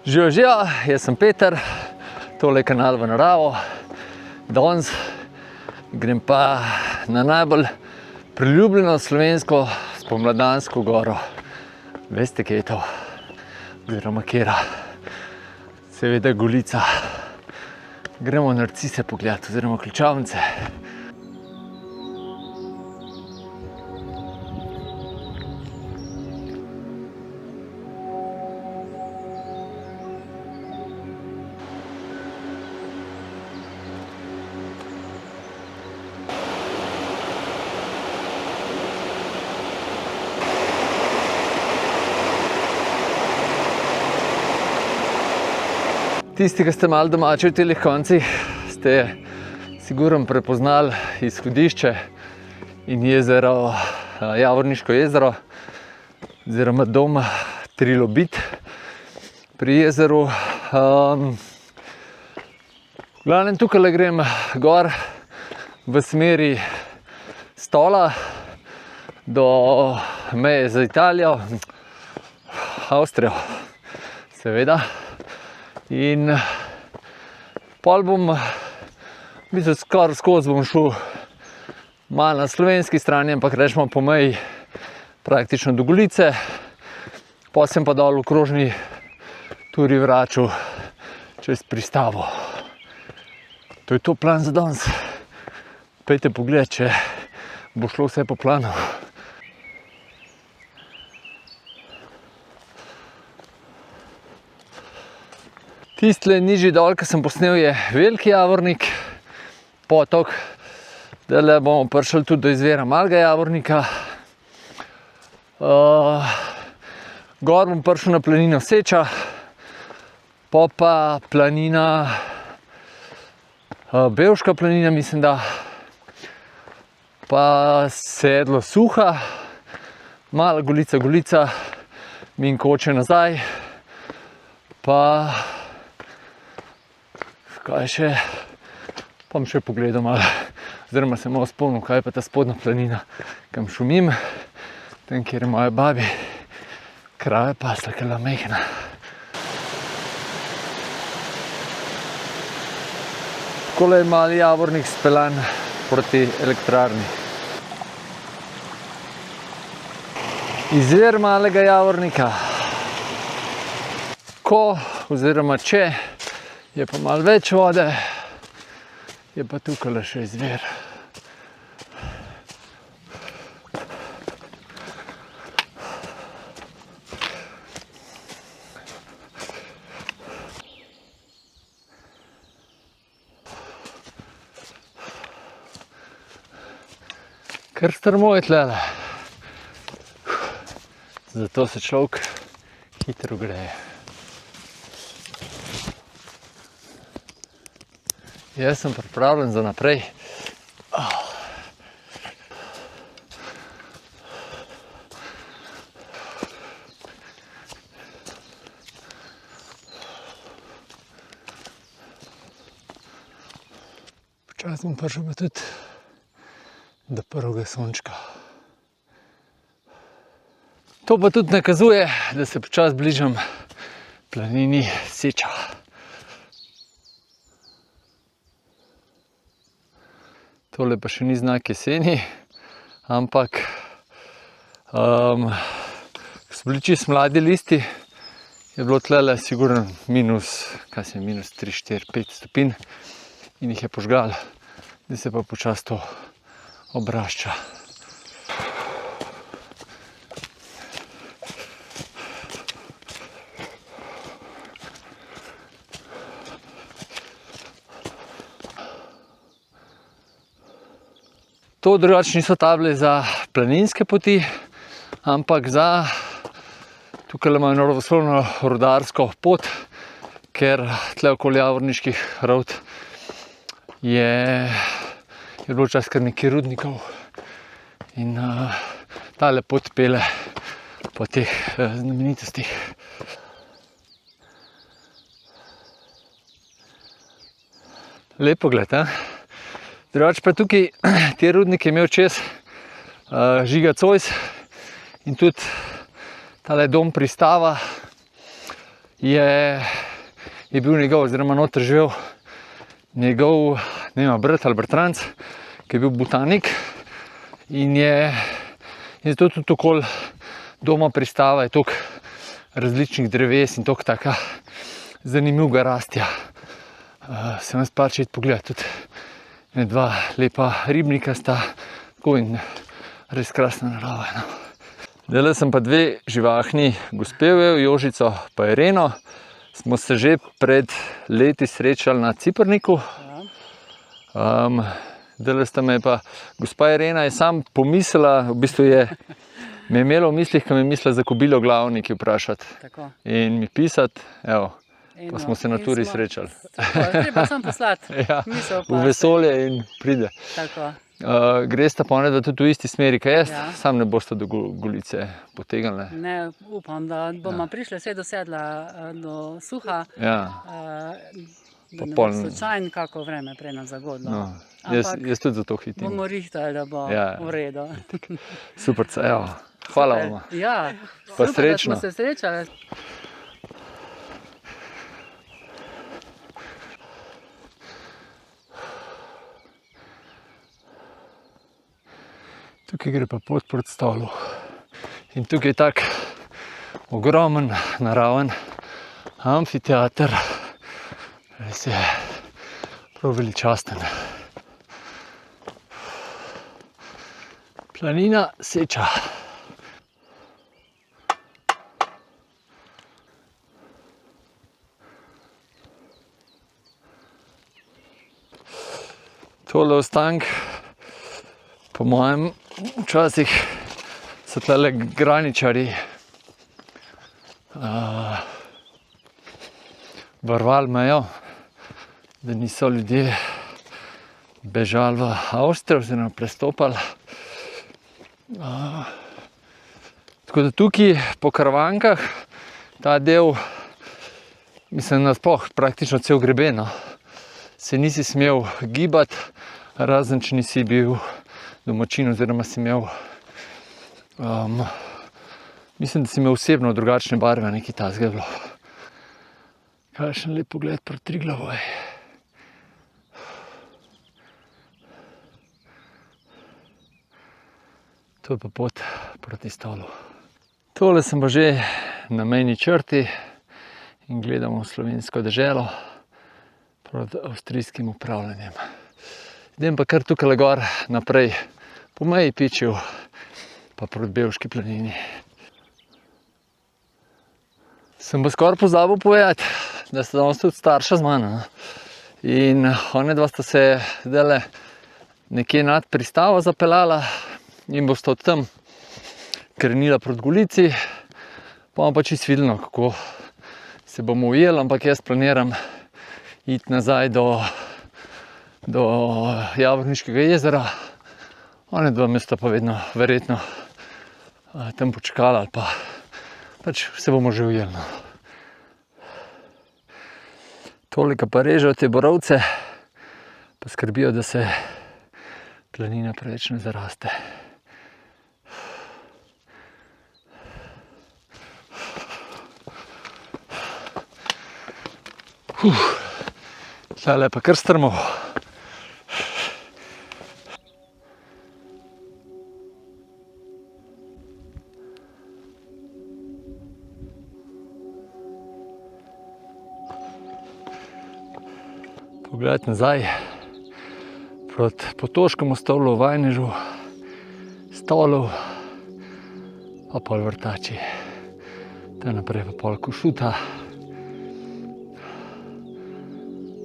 Živijo, jaz sem Peter, tole je kanal V naravo. Danes grem pa na najbolj priljubljeno slovensko spomladansko goro. Veste, kje je to? Oziroma kjera? Seveda Golica. Gremo narcise pogledati, oziroma ključavnice. Tisti, ki ste malo domači v telih koncih, ste sigurno prepoznali izhodišče in jezero, Javorniško jezero, oziroma dom Trilobit pri jezeru. V glavnem tukaj grem gor v smeri Stola do meje z Italijo, Avstrijo, seveda. In pol bom, v bistvu skoraj skozi bom šel malo na slovenski strani, ampak rečemo po meji praktično do Golice. Potem sem pa dol v krožni turi vračal čez pristavo. To je to plan za danes. Pejte pogled, če bo šlo vse po planu. Tistle nižji dol, ki sem posnel, je Veliki Javornik, potok. Zdajle bomo prišli tudi do izvira Malega Javornika. Gor bom prišel na planino Seča, pa planina, Bevška planina, mislim da, pa sedlo Suha, Mala Golica, Minkoče nazaj, pa kaj še, pa bom še pogledal malo, oziroma se malo spomnil, kaj je pa ta spodnja planina, kam šumim, tam, kjer je moja babi krave pasla, ker je mehna. Takole je Mali Javornik speljan proti elektrarni. Izvir Malega Javornika. Ko, oziroma če je pa malo več vode, je pa tukaj še izvir. Kar strmo je tlele. Zato se človek hitro greje. Jaz sem pripravljen za naprej. Počasi bom prišel pa tudi do prvega sončka. To pa tudi nakazuje, da se počasi bližam planini Seča. Tole pa še ni znak jeseni, ampak ko so bili čisto mladi listi, je bilo tlele sigurno minus 3, 4, 5 stopinj in jih je požgal, da se pa počasi to obrašča. To drugače niso table za planinske poti, ampak za tukaj imajo naravoslovno rudarsko pot, ker tle okoli Javorniških ravt je bilo včasih kar nekaj rudnikov in tale pot pele po teh znamenitostih. Lep pogled, Drugače pa tukaj te rudnike je imel čez Žiga Zois in tudi tale dom pristava je bil njegov, oziroma noter živel njegov, ne vem, brat ali bratranec, ki je bil botanik in je zato tudi okoli doma pristava je toliko različnih dreves in toliko taka zanimivega rastja. Sem vas pač iti pogledati, tudi dva lepa ribnika sta, tako in res krasna narava. No. Zdaj sem pa dve živahni gospe ujel, Jožico pa Ireno. Smo se že pred leti srečali na Ciprniku. Zdaj sta me pa, gospa Irena je sam pomislila, v bistvu me je imela v mislih, ko me je mislila za Kobilo Glavnik vprašati. Tako. In mi pisati, evo, pa smo se na turi srečali. Treba sam poslati. Ja, v vesolje in pride. Tako. Gresta pa onedva tudi v isti smeri, kaj jaz, Ja. sam ne boste do Golice potegnili. Ne, upam, da bomo prišli vse do sedla, do Suha, Ja, da ne pol- bo slučajno kako vreme prej nas zagodilo. no. Ampak Jaz tudi zato hitim. bomo rihtali, da bo Ja. v redu. Super, evo, hvala Super. vam. Ja, Pa super, srečno. da smo se srečali. Tukaj gre pa pot proti Stolu. In tukaj je tak ogromen, naraven amfiteater. Res je prav veličasten. Planina Seča. Tole ostank, po mojem, včasih so tale graničarji varovali mejo, da niso ljudje bežali v Avstrijo oziroma prestopali. Tako da tukaj po Karavankah ta del, mislim, nasploh praktično cel greben, no, se nisi smel gibati, razen če nisi bil domačin oziroma si imel, mislim, da si imel osebno drugačne barve, nekaj takega je bilo. Kakšen lep pogled proti Triglavu. To je pa pot proti Stolu. Tole sem pa že na mejni črti in gledamo slovensko deželo proti avstrijskim upravljanjem. Idem pa kar tukaj gor naprej po meji Pičev pa proti Bevški planini. Sem pa skoraj pozabil povedati, da sta danes tudi starša z mano. In onedva sta se zdajle nekje nad pristavo zapeljala in bosta od tam krenila proti Golici. Pa bomo pa čisto videli, kako se bomo ujeli, ampak jaz planiram iti nazaj do Javorniškega jezera. Onedva me sta pa vedno verjetno tam počakala ali pa pač se bomo že ujeli. No. Toliko pa režejo te borovce, pa skrbijo, da se planina preveč ne zaraste. Tale pa kar strmo. Pogled nazaj proti Potoškemu Stolu, Vajnežu, Stolu, pa pol Vrtači. Tam naprej pa pol Košuta,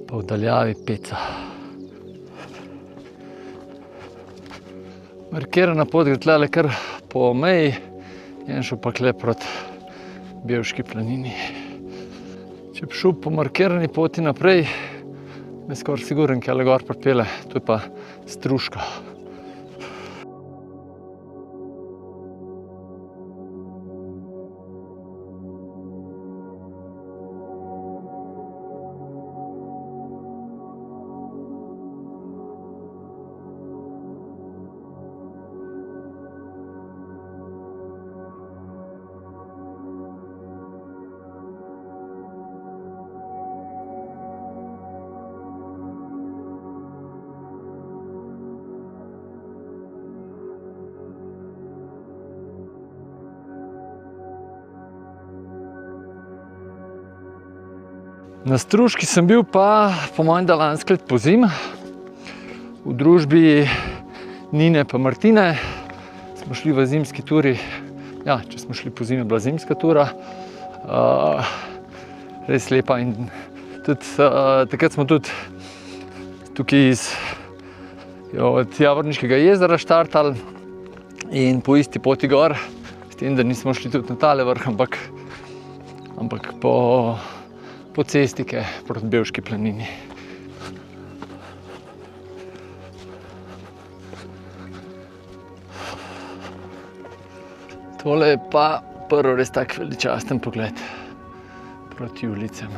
pa v daljavi Peca. Markirana pot gre tlele kar po meji, in šel pa kle proti Bevški planini. Če bi šel po markirani poti naprej, me skoraj siguren, kje gor pripelje, to je pa Struška. Na Struški sem bil pa, po mojem, da lansko leto pozimi, v družbi Nine pa Martine. Smo šli v zimski turi, ja, če smo šli pozimi, je bila zimska tura. Res lepa in tudi, takrat smo tudi tukaj od Javorniškega jezera štartali in po isti poti gor, s tem, da nismo šli tudi na tale vrh, ampak po cesti proti Bevški planini. Tole je pa prvi res tak veličasten pogled proti Julicam.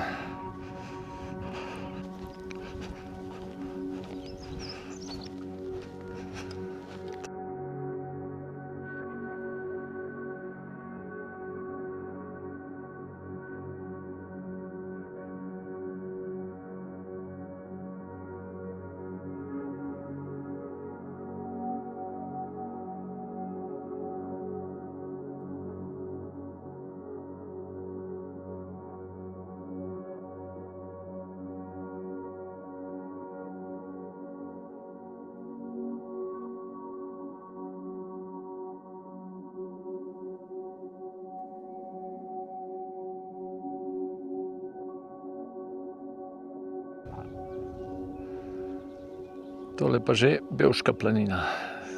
Tole pa že Bevška planina,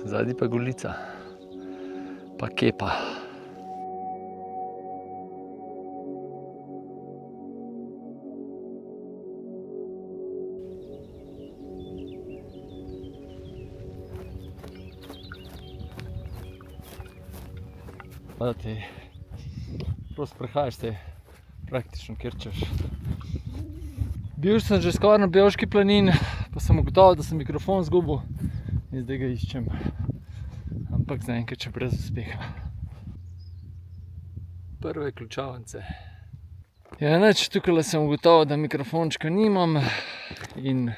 zadaj pa Golica, pa Kepa. Pa ti prosto prehajaš se praktično kjer češ. Bil sem že skoraj na Bevški planini, pa sem ugotovil, da sem mikrofon izgubil in zdaj ga iščem. Ampak zaenkrat še brez uspeha. Prve ključavnice. Ja, nič, tukaj sem ugotovil, da mikrofončka nimam in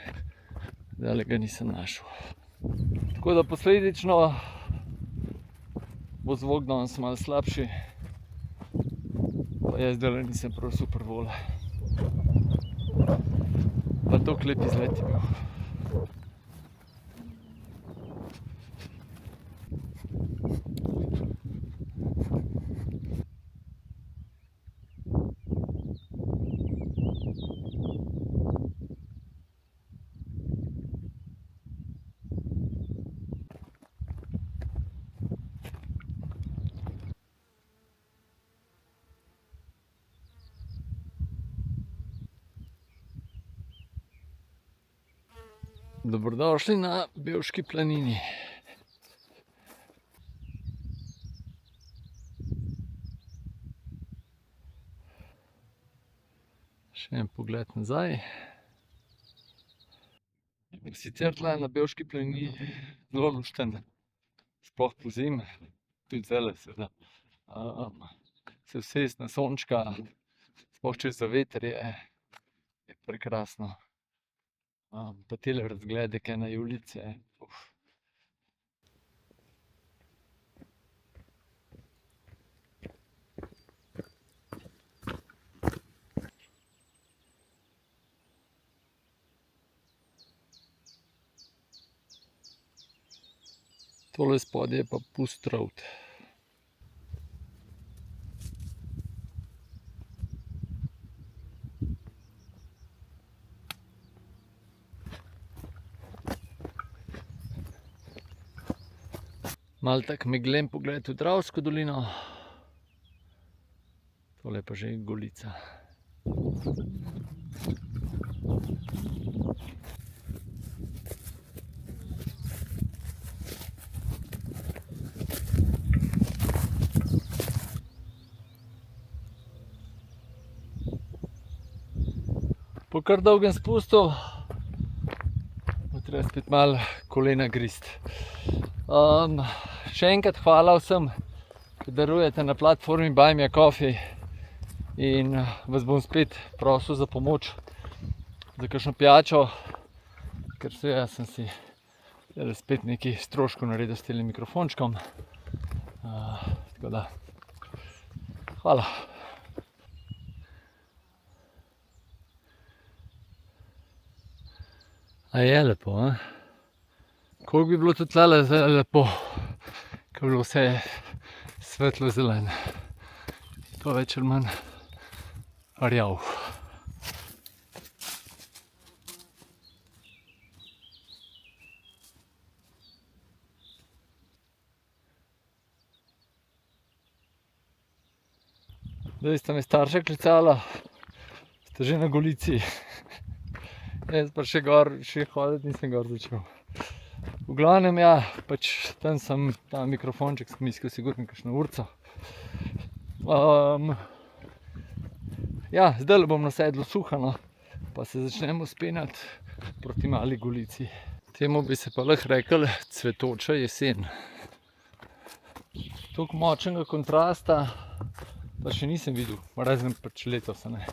zdaj ga nisem našel. Tako da posledično bo zvok danes malo slabši, pa jaz zdaj nisem prav super volja. Pa to lep izlet je bil. Dobrodošli na Bevški planini. Še en pogled nazaj. Sicer tle na Bevški planini zelo lušten, sploh pozimi, tudi zdajle seveda. Se usesti na sončka, sploh čez zaveter je prekrasno. Pa tele razglede, kaj na Julice. Tole spodaj je pa pust road. Malo tak meglen pogled v Dravsko dolino. Tole pa že Golica. Po kar dolgem spustu bo treba spet malo kolena grist. Še enkrat hvala vsem, ki darujete na platformi Buy Me a Coffee in vas bom spet prosil za pomoč za kakšno pijačo, ker seveda sem si spet nekaj stroškov naredil s tem mikrofončkom. Tako da, hvala. A je lepo, a? Koliko bi bilo tudi tlele zdaj lepo, ko bi bilo vse svetlo zeleno. To več ali manj rjav. Zdaj sta me starša klicala, sta že na Golici. Jaz pa še hoditi nisem gor začel. V glavnem, ja, pač tam sem ta mikrofonček sem iskal sigurno kakšno urco. Ja, zdajle bom na sedlu Suha, pa se začnemo spenjati proti Mali Golici. Temu bi se pa lahko rekel cvetoča jesen. Toliko močnega kontrasta pa še nisem videl, razen pač letos, ne.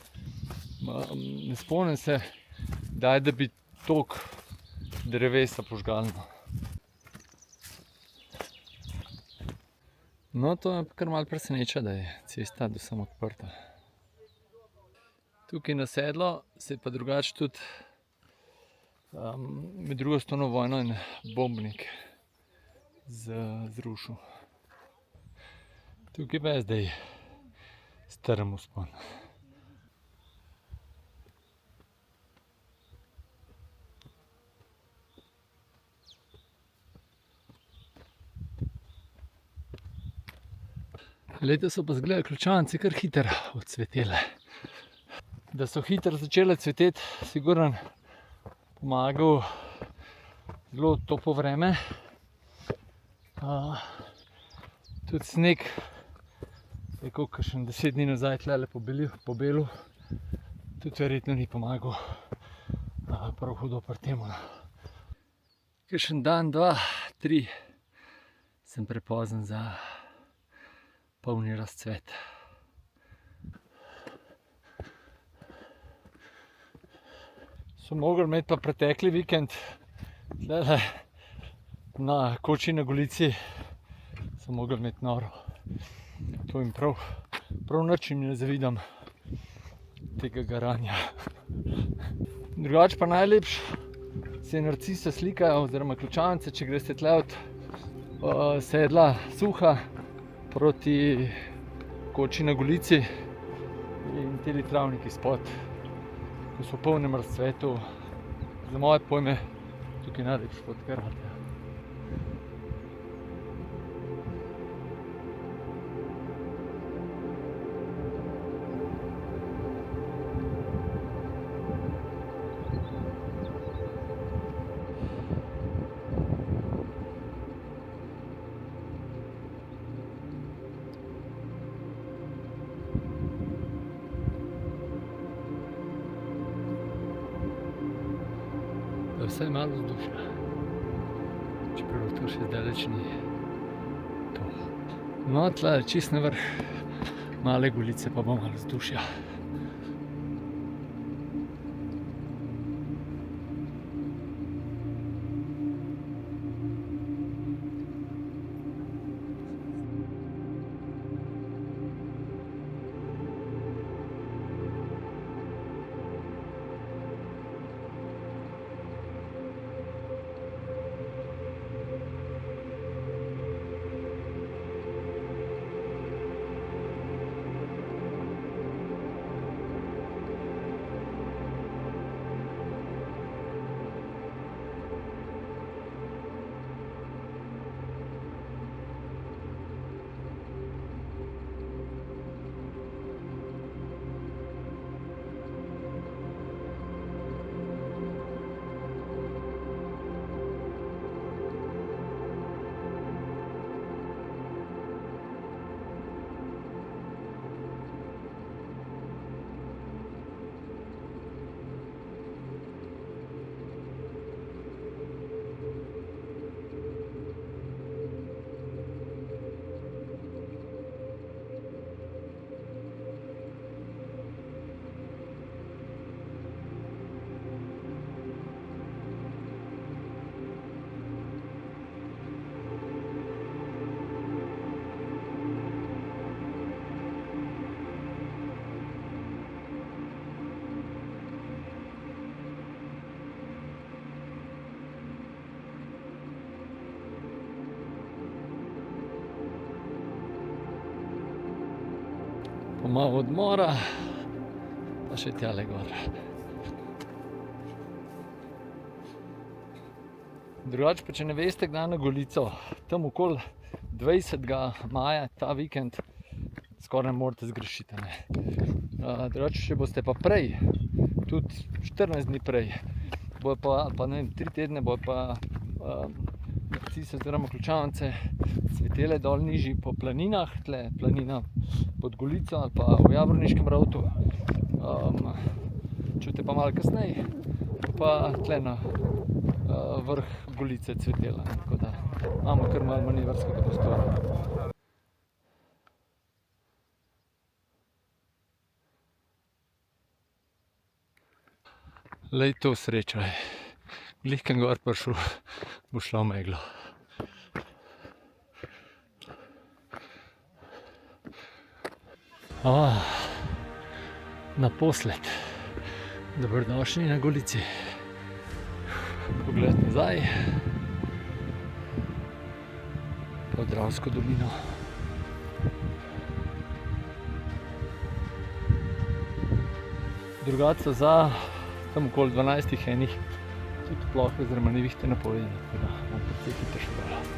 Ne spomnim se, da bi toliko drevesa požgali. No, to me kar malo preseneča, da je cesta do sem odprta. Tukaj na sedlo se je pa drugače tudi med drugo svetovno vojno en bombnik zrušil. Tukaj pa je zdaj strm vzpon. Letos so pa izgleda ključavnice kar hitro odcvetele. Da so hitro začele cveteti, sigurno pomagal zelo toplo vreme. Tudi sneg je kakšen 10 dni nazaj tlele pobelil. Tudi verjetno ni pomagal prav hudo pri temu. Kakšen dan, 2, 3 sem prepozen za polni razcvet. So mogli imeti pa pretekli vikend tlele na koči na Golici, so mogli imeti noro. To jim prav nič jim ne zavidam tega garanja. Drugače pa najlepše se narcise slikajo, oziroma ključavnice, če greste tle od sedla Suha proti koči na Golici in teli travniki spod, ko so v polnem razcvetu. Za moje pojme tukaj najlepše fotografije. Vsaj malo vzdušja, čeprav to še zdaleč ni to. No, tle čisto na vrh Male Golice pa bo malo vzdušja. pa malo odmora, pa še tjale gor. Drugače pa, če ne veste, kdaj na Golico, tam okoli 20. maja, ta vikend, skoraj ne morete zgrešiti. Drugače, če boste pa prej, tudi 14 dni prej, bojo pa ne vem, 3 tedne bojo pa Narcise oziroma ključavnice cvetele dol nižji po planinah, tle planina pod Golico ali pa v Javorniškem rovtu. Če boste pa malo kasneje, pa tle na vrh Golice cvetela, tako da imamo kar malo manevrskega prostora. Lej to sreča, glih kam gor prišel, bo šla v meglo. Naposled, dobrodošli na Golici. Pogled nazaj, pa v Dravsko dolino. Drugače za tam okoli 12 enih tudi plohe oziroma nevihte napovedane, tako da bom precej hitro šel dol.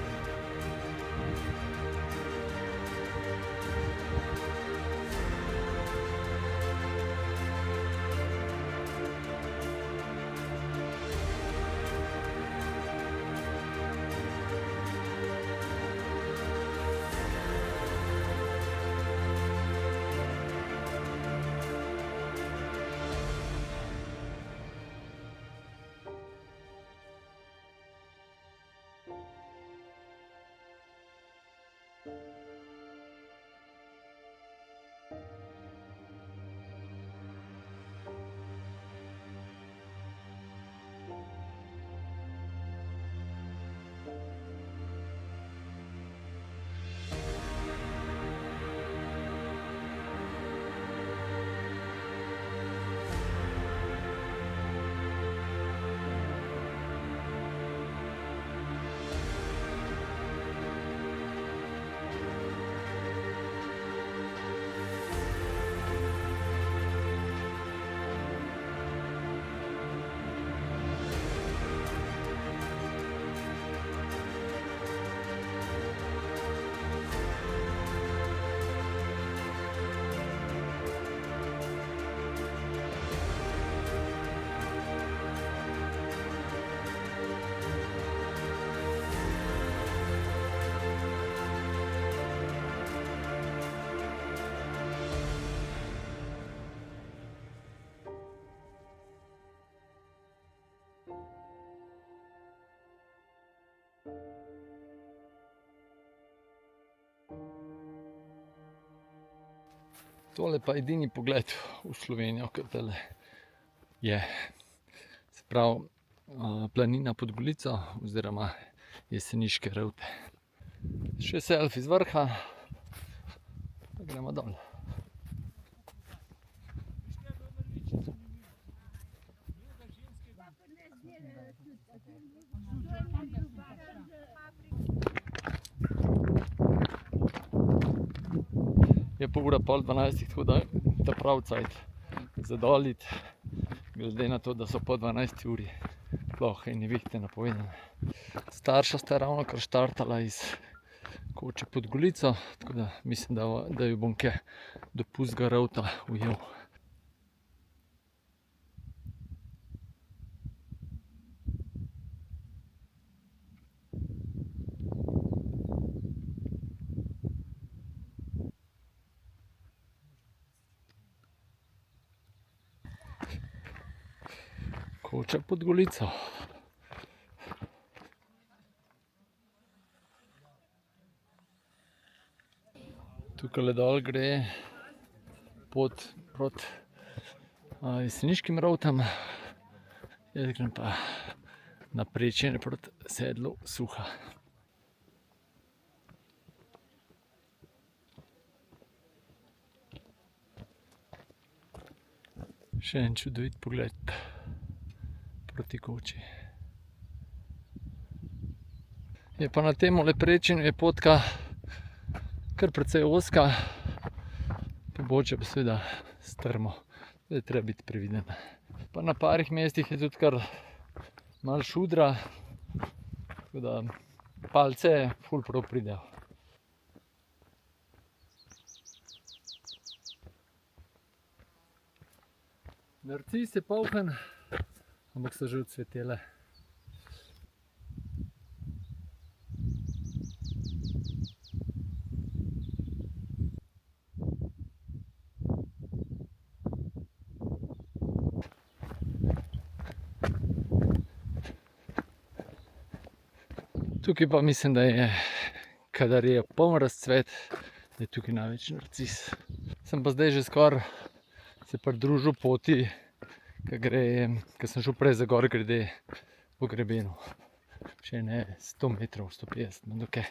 Tole pa edini pogled v Slovenijo, kar tale je. Se pravi, planina pod Golico oziroma Jeseniške rovte. Še selfie z vrha, pa gremo dol. Je pa ura pol 12, tako da ta prav cajt za dol iti, glede na to, da so po 12 uri plohe in nevihte napovedane. Starša sta ravno kar štartala iz koče pod Golico, tako da mislim, da jo bom kaj do pustega rovta ujel. Koča pod Golico. Tukaj dol gre pot proti Jeseniškim rovtam, jaz grem pa na Prečenje proti sedlu Suha. Še en čudovit pogled proti koči. Je pa na tem Prečenju je potka kar precej ozka, pa pobočje pa seveda strmo, da je treba biti previden. Pa na parih mestih je tudi kar malo šudra, tako da palce ful prav pridejo. Narcis je polhen, ampak so že odcvetele. Tukaj pa mislim, da je, kadar je poln razcvet, da je tukaj največ narcis. Sem pa zdaj že skoraj se pridružil poti, ko sem šel prej za gor grede po grebenu. Še ne 100 metrov, 150, no dokaj.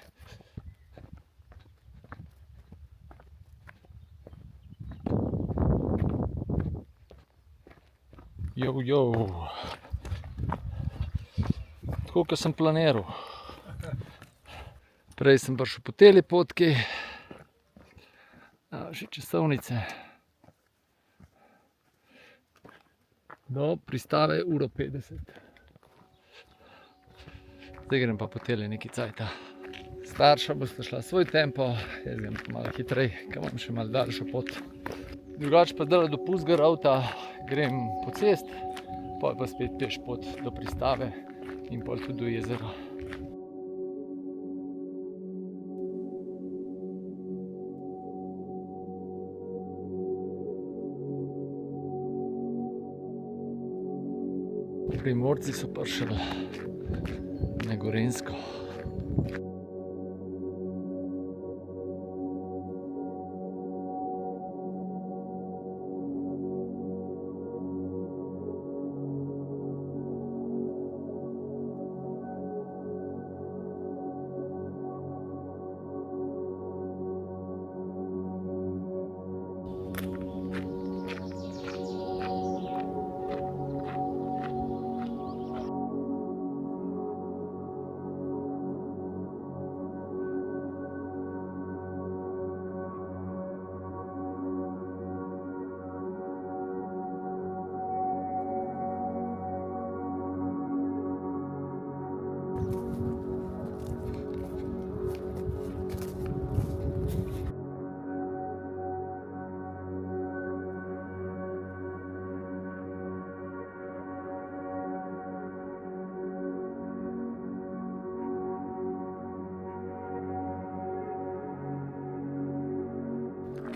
Tako, kot sem planiral. Prej sem prišel po teli potki, še časovnice. Do pristave 1:50. Zdaj grem pa po teli nekaj cajta. Starša bosta šla svoj tempo, jaz grem pa malo hitrej, ker imam še malo daljšo pot. Drugače pa zdaj do Puzgaravta grem po cest, pol pa spet peš pot do pristave in pol tudi do jezera. Primorci so prišli na Gorenjsko.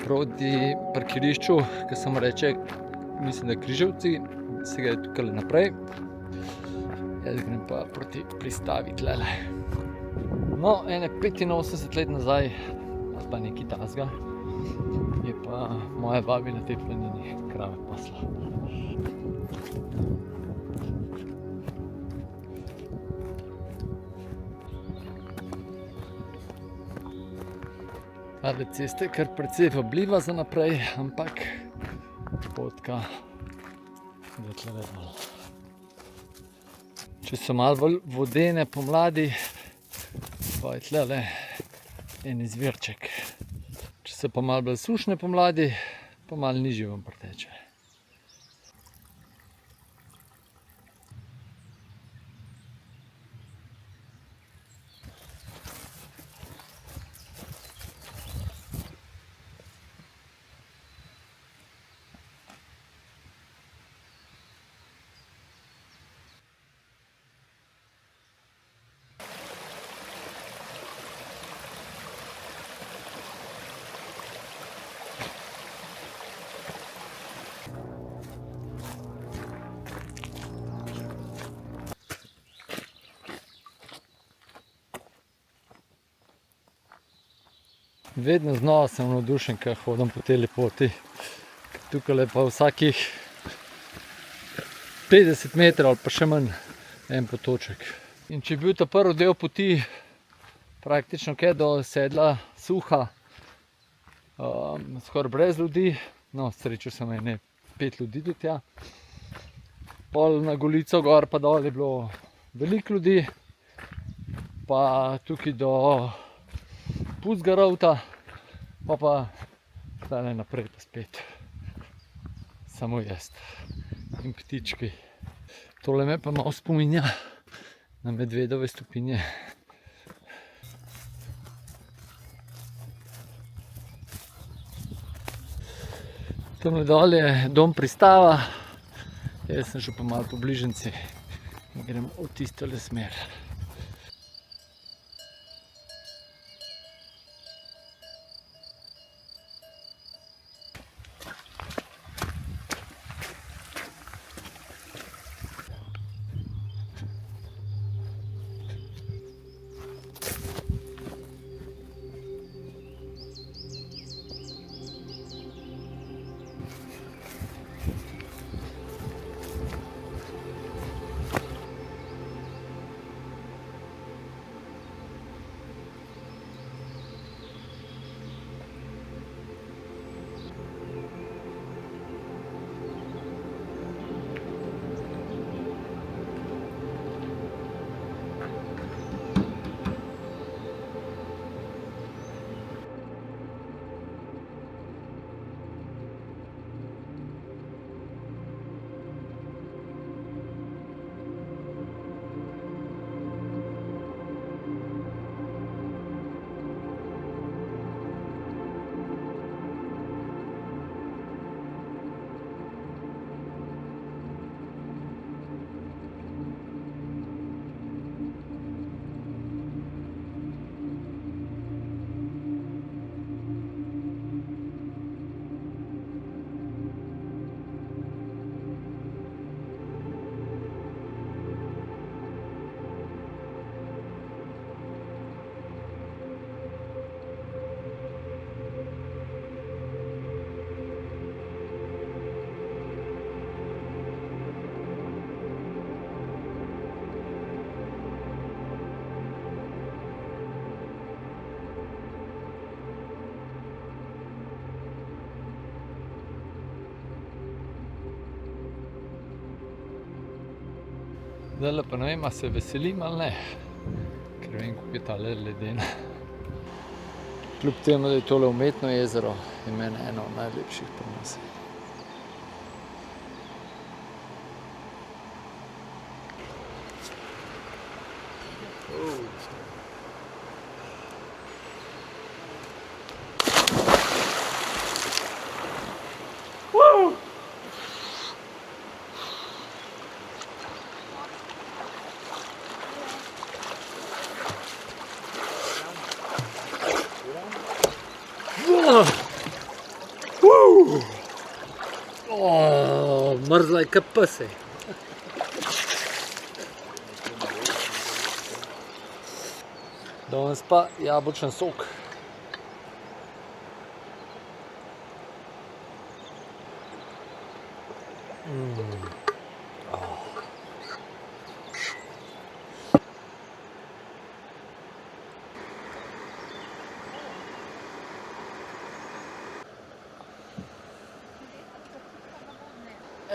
Proti parkirišču, ki se mu reče, mislim, da Križevci, se ga je tukaj naprej. Jaz grem pa proti pristavi tlele. No, ene 85 let nazaj, ali pa nekaj takega, je pa moja babi na tej planini krave pasla. Tale cesta je kar precej vabljiva za naprej, ampak potka je tlele dol. Če so malo bolj vodene pomladi, pa je tlele en izvirček. Če so pa malo bolj sušne pomladi, pa malo nižje vam preteče. Vedno znova sem navdušen, ko hodim po tej poti. Tukaj pa vsakih 50 metrov ali pa še manj en potoček. In če je bil ta prvi del poti praktično kaj do sedla suha, skoraj brez ljudi, no srečal sem ene 5 ljudi do tja. Pol na Golico gor pa dol je bilo veliko ljudi, pa tukaj do Puzgaravta, pa Tale naprej pa spet. Samo jaz. In ptički. Tole me pa malo spominja na medvedove stopinje. Tamle dol je dom pristava. Jaz sem šel pa malo po bližnjici in grem v tistole smer. Zdaj pa ne vem, a se veselim ali ne, ker vem, kako je tale ledena. Kljub temu, da je tole umetno jezero, je meni eno od najlepših pri nas. Mrzla je kot pes. Danes pa jabolčen sok.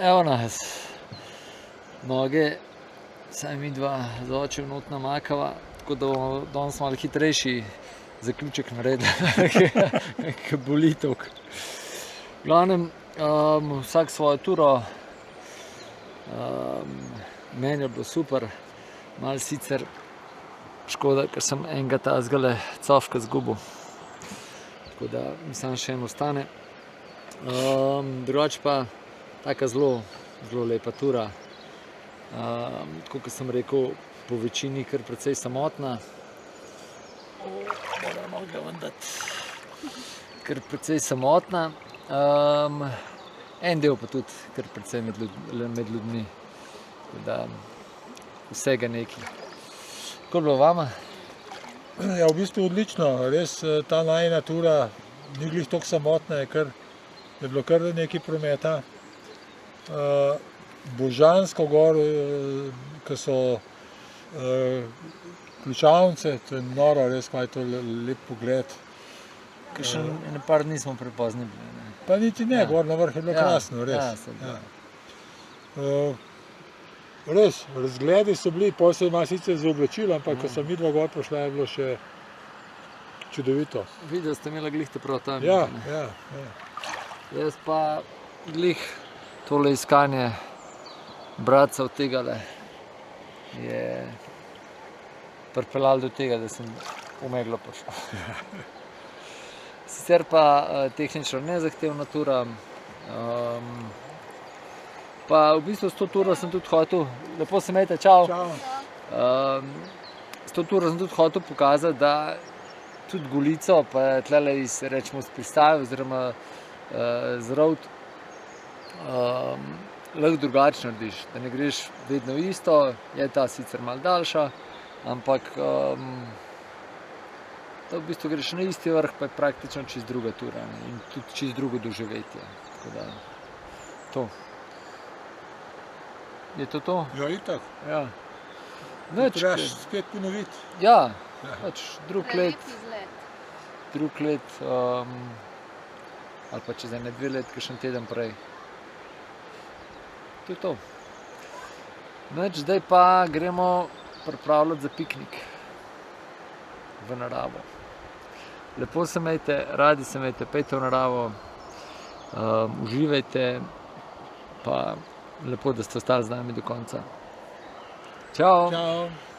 Evo nas, noge, saj mi dva z očem not namakava, tako da bomo danes malo hitrejši zaključek naredili, nekaj bolitev. V glavnem, vsak svojo turo, meni je bilo super, malo sicer škoda, ker sem enega tazgale cofka zgubil, tako da mi samo še en ostane. Drugače pa taka zelo lepa tura, tako kot sem rekel, po večini kar precej samotna. Moramo ga vendati. Kar precej samotna, en del pa tudi kar precej med ljudmi, tako da vsega nekaj. Kako je bilo vama? Ja, v bistvu odlično, res ta najina tura ni glih toliko samotna, je bilo kar nekaj prometa. Božansko gor, ki so ključavnice, to je noro, res kaj je to lep pogled. Še par dni smo prepozni bili. Pa niti ne, gor na vrh je bilo krasno, res. Res, razgledi so bili, potem se je malo sicer zaoblačilo, ampak ko sem midva gor prišla, je bilo še čudovito. Videli ste imela glih te prav tam. Ja. Jaz pa glih tole iskanje bratcev tegale je pripeljalo do tega, da sem v meglo prišel. Sicer pa tehnično nezahtevna tura, pa v bistvu s to turo sem tudi hotel, lepo se imejte, čau. S to turo sem tudi hotel pokazati, da tudi Golico, pa tlele iz, rečemo, z pristaje oziroma z road, lahko drugače narediš, da ne greš vedno isto, je ta sicer malo daljša, ampak da v bistvu greš na isti vrh, pa je praktično čist druga tura in tudi čist drugo doživetje. Tako da, to. Je to to? Ja, itak. Ja. Trebaš spet ponoviti. Ja, pač drug let, Prelep izlet. drug let, ali pa čez 1-2 let, kakšen teden prej. To je to. Zdaj pa gremo pripravljati za piknik v naravo. Lepo se imejte, radi se imejte, pejte v naravo, uživajte, pa lepo, da ste ostali z nami do konca. Čau! Čau.